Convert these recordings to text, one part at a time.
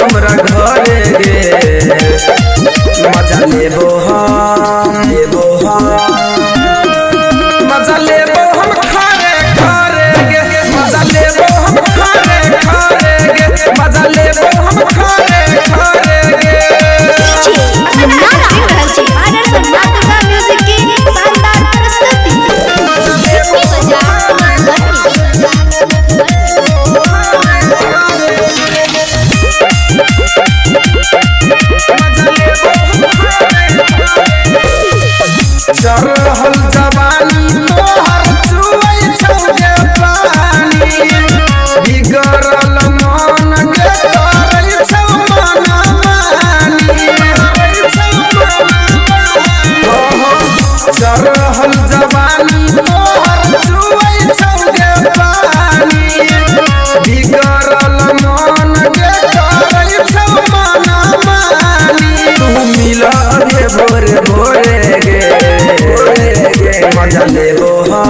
हमरा घरे गे मजा लेबो हम मजा लेबो हम खारे खारे गे मजा लेबो हम खारे खारे गे मजा लेबो हम खारे खारे गे म्यूजिक की शानदार प्रस्तुति चढ़ल जवानी तोहर चुवै छौगे पानी बिगड़ल मन के तोरै छौ मनमानी चढ़ल जवानी तोहर चुवै छौगे पानी बिगड़ल मन के तोरै छौ मनमानी तू मिला रे भोरे भोरे गे मजा लेबो हम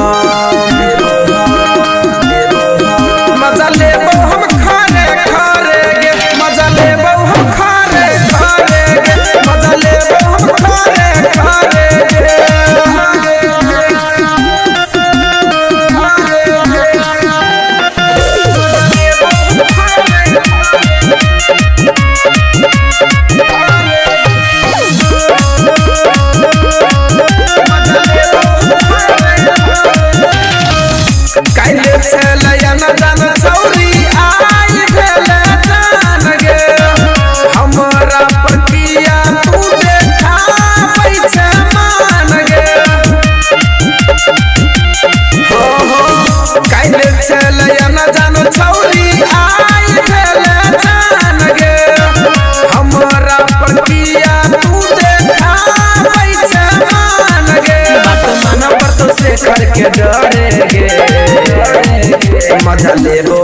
मजा लेबो हम खारे खारे गे मजा लेबो हम खारे खारे गे मजा लेबो हम खारे खारे गे काइले चलया न जान छौरी आई भेले जान गे हमरा पतिया तू देखाबै छै मान गे हो काइले चलया न जान छौरी आई भेले जान गे हमरा पतिया तू देखाबै छै मान गे बात मन पर तो से करके डरे गे मजा लेबो